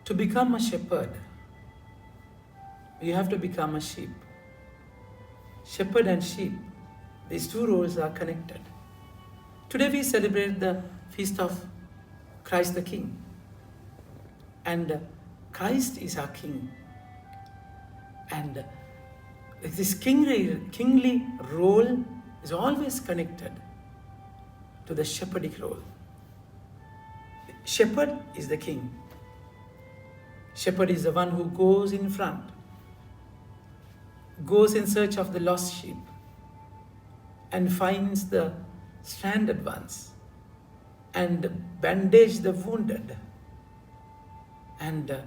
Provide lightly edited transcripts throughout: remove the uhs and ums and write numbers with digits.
To become a shepherd, you have to become a sheep. Shepherd and sheep, these two roles are connected. Today we celebrate the feast of Christ the King. And Christ is our King. And this kingly role is always connected to the shepherdic role. Shepherd is the king. Shepherd is the one who goes in front, goes in search of the lost sheep, and finds the stranded ones, and bandage the wounded, and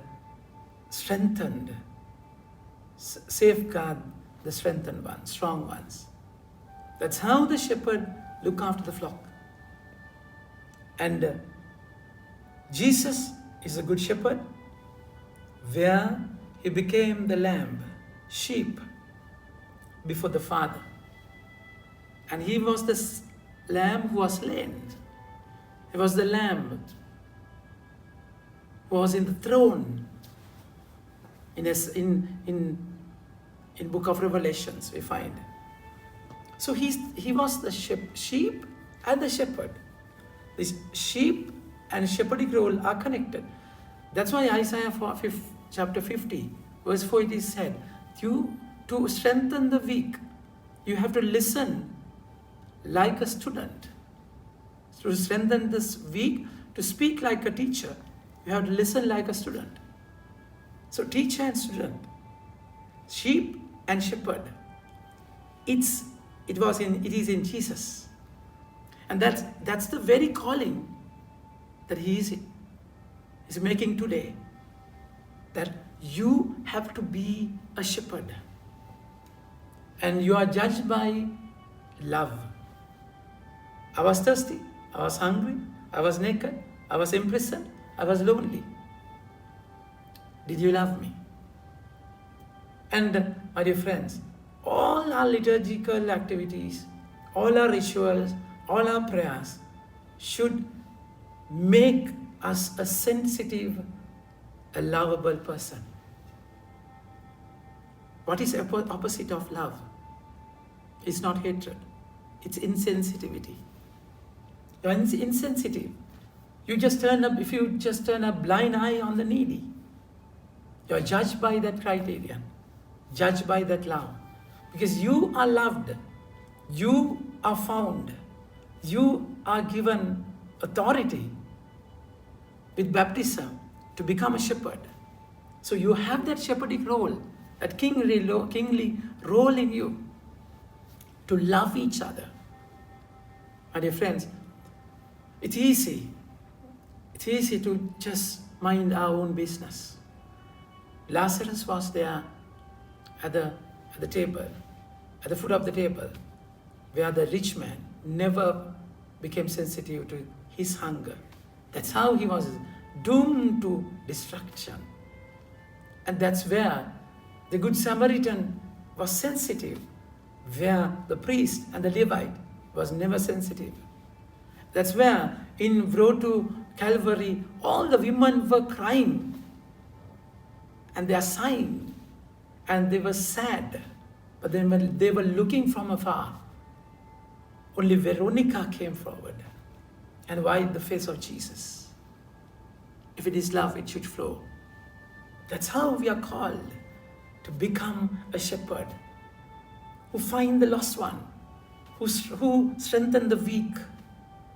strengthened, safeguard the strengthened ones, strong ones. That's how the shepherd look after the flock. And Jesus is a good shepherd, where he became the lamb, sheep, before the Father. And he was the lamb who was slain. He was the lamb who was in the throne. In book of Revelations we find. So he was the sheep and the shepherd. This sheep and shepherding role are connected. That's why Isaiah chapter 50, verse 4, it is said, to strengthen the weak, you have to listen like a student. To strengthen this weak, to speak like a teacher, you have to listen like a student. So teacher and student, sheep and shepherd, it is in Jesus. And that's the very calling that he is making today, that you have to be a shepherd, and you are judged by love. I was thirsty, I was hungry, I was naked, I was imprisoned, I was lonely. Did you love me? And my dear friends, all our liturgical activities, all our rituals, all our prayers should make us a sensitive, a lovable person. What is the opposite of love? It's not hatred, it's insensitivity. You're insensitive. If you just turn a blind eye on the needy, you're judged by that criterion, judged by that love. Because you are loved, you are found, you are given authority with baptism to become a shepherd. So you have that shepherding role, that kingly role in you to love each other. My dear friends, it's easy to just mind our own business. Lazarus was there at the table, at the foot of the table, where the rich man never became sensitive to his hunger. That's how he was doomed to destruction. And that's where the Good Samaritan was sensitive, where the priest and the Levite was never sensitive. That's where in road to Calvary, all the women were crying and they are sighing and they were sad, but then they were looking from afar. Only Veronica came forward and wiped the face of Jesus. If it is love, it should flow. That's how we are called to become a shepherd, who find the lost one, who strengthen the weak,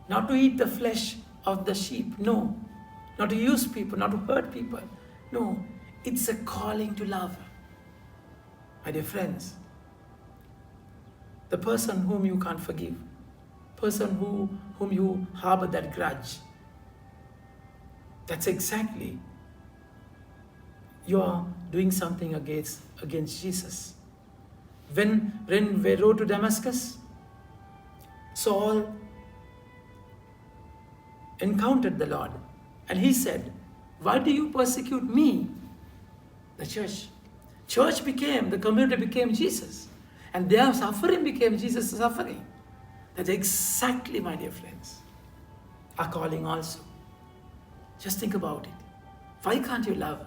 not to eat the flesh of the sheep, no, not to use people, not to hurt people, no, it's a calling to love. My dear friends, the person whom you can't forgive, person whom you harbor that grudge, that's exactly you are doing something against Jesus. When we rode to Damascus, Saul encountered the Lord and he said, "Why do you persecute me?" The the community became Jesus, and their suffering became Jesus' suffering. That's exactly, my dear friends, our calling also. Just think about it. Why can't you love?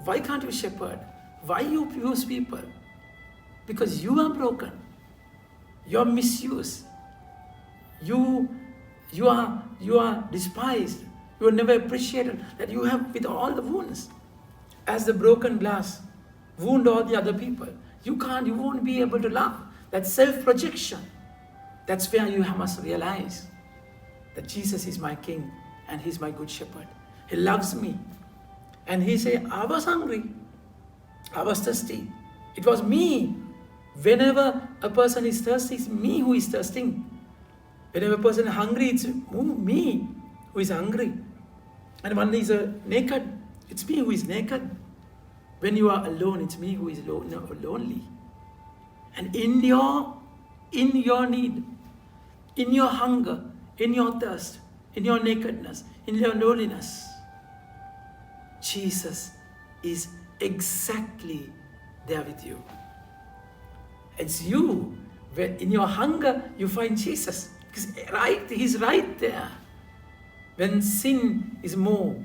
Why can't you shepherd? Why you use people? Because you are broken. You are misused. You are despised. You are never appreciated. That you have with all the wounds. As the broken glass wound all the other people. You won't be able to love. That self-projection. That's where you must realize that Jesus is my King and He's my good shepherd. He loves me. And He said, I was hungry. I was thirsty. It was me. Whenever a person is thirsty, it's me who is thirsting. Whenever a person is hungry, it's me who is hungry. And when he is naked, it's me who is naked. When you are alone, it's me who is lonely. And in your need, in your hunger, in your thirst, in your nakedness, in your loneliness, Jesus is exactly there with you. It's you, where in your hunger you find Jesus. He's right there. When sin is more,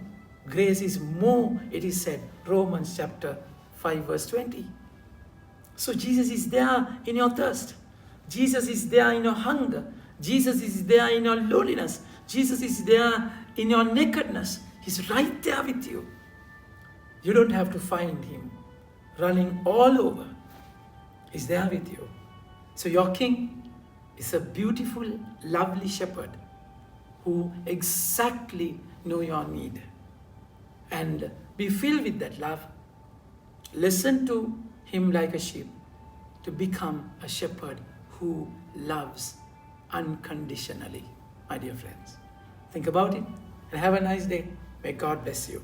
grace is more, it is said, Romans chapter 5 verse 20. So Jesus is there in your thirst. Jesus is there in your hunger. Jesus is there in your loneliness. Jesus is there in your nakedness. He's right there with you. You don't have to find Him running all over. He's there with you. So your King is a beautiful, lovely shepherd who exactly knows your need. And be filled with that love. Listen to Him like a sheep to become a shepherd who loves unconditionally, my dear friends. Think about it and have a nice day. May God bless you.